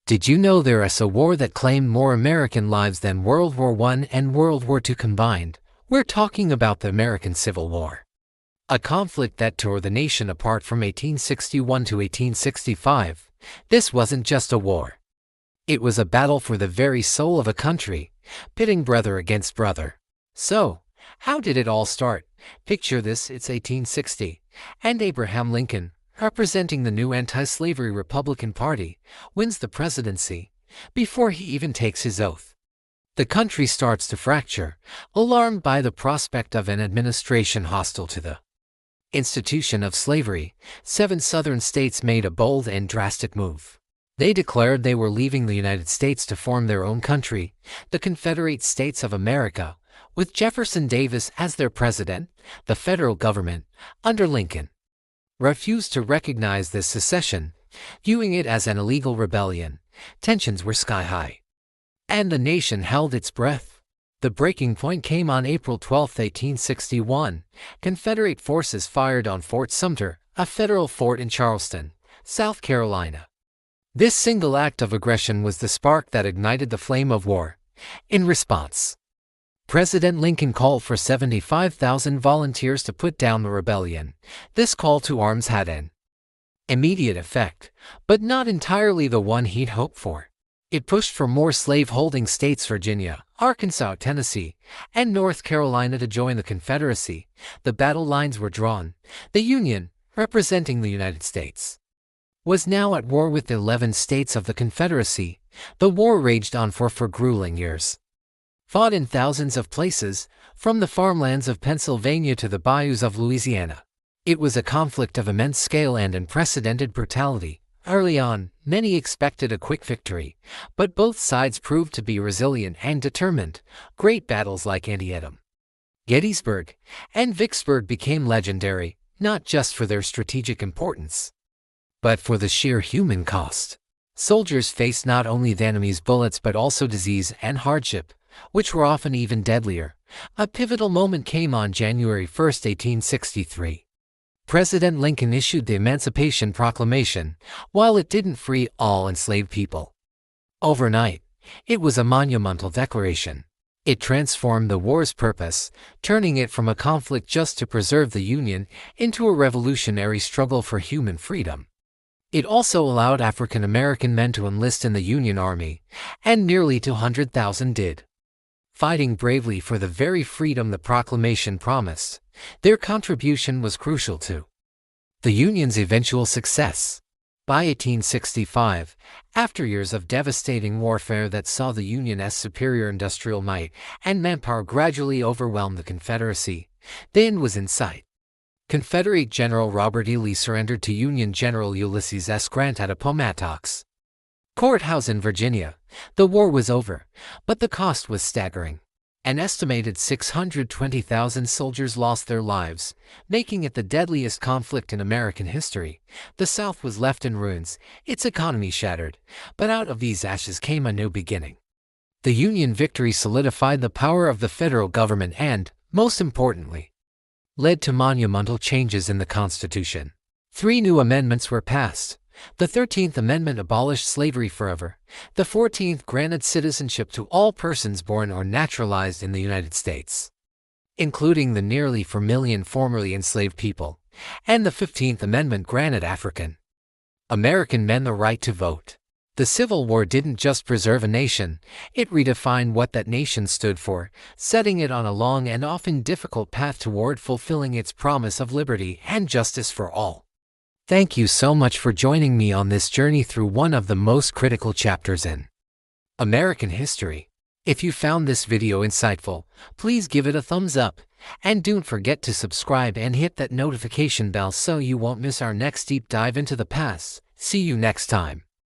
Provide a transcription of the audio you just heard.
Did you know there is a war that claimed more American lives than World War I and World War II combined? We're talking about the American Civil War. A conflict that tore the nation apart from 1861 to 1865. This wasn't just a war. It was a battle for the very soul of a country, pitting brother against brother. So, how did it all start? Picture this, it's 1860, and Abraham Lincoln, representing the new anti-slavery Republican Party, wins the presidency before he even takes his oath. The country starts to fracture, alarmed by the prospect of an administration hostile to the institution of slavery. 7 southern states made a bold and drastic move. They declared they were leaving the United States to form their own country, the Confederate States of America, with Jefferson Davis as their president. The federal government, under Lincoln, refused to recognize this secession, viewing it as an illegal rebellion. Tensions were sky-high, and the nation held its breath. The breaking point came on April 12, 1861. Confederate forces fired on Fort Sumter, a federal fort in Charleston, South Carolina. This single act of aggression was the spark that ignited the flame of war. In response, President Lincoln called for 75,000 volunteers to put down the rebellion. This call to arms had an immediate effect, but not entirely the one he'd hoped for. It pushed for more slave-holding states, Virginia, Arkansas, Tennessee, and North Carolina, to join the Confederacy. The battle lines were drawn. The Union, representing the United States, was now at war with the 11 states of the Confederacy. The war raged on for grueling years. Fought in thousands of places, from the farmlands of Pennsylvania to the bayous of Louisiana. It was a conflict of immense scale and unprecedented brutality. Early on, many expected a quick victory, but both sides proved to be resilient and determined. Great battles like Antietam, Gettysburg, and Vicksburg became legendary, not just for their strategic importance, but for the sheer human cost. Soldiers faced not only the enemy's bullets but also disease and hardship, which were often even deadlier. A pivotal moment came on January 1, 1863. President Lincoln issued the Emancipation Proclamation. While it didn't free all enslaved people overnight, it was a monumental declaration. It transformed the war's purpose, turning it from a conflict just to preserve the Union into a revolutionary struggle for human freedom. It also allowed African American men to enlist in the Union Army, and nearly 200,000 did, fighting bravely for the very freedom the proclamation promised. Their contribution was crucial to the Union's eventual success. By 1865, after years of devastating warfare that saw the Union's superior industrial might and manpower gradually overwhelm the Confederacy, the end was in sight. Confederate General Robert E. Lee surrendered to Union General Ulysses S. Grant at Appomattox Courthouse in Virginia. The war was over, but the cost was staggering. An estimated 620,000 soldiers lost their lives, making it the deadliest conflict in American history. The South was left in ruins, its economy shattered, but out of these ashes came a new beginning. The Union victory solidified the power of the federal government and, most importantly, led to monumental changes in the Constitution. 3 new amendments were passed. The 13th Amendment abolished slavery forever. The 14th granted citizenship to all persons born or naturalized in the United States, including the nearly 4 million formerly enslaved people. And the 15th Amendment granted African American men the right to vote. The Civil War didn't just preserve a nation, it redefined what that nation stood for, setting it on a long and often difficult path toward fulfilling its promise of liberty and justice for all. Thank you so much for joining me on this journey through one of the most critical chapters in American history. If you found this video insightful, please give it a thumbs up, and don't forget to subscribe and hit that notification bell so you won't miss our next deep dive into the past. See you next time.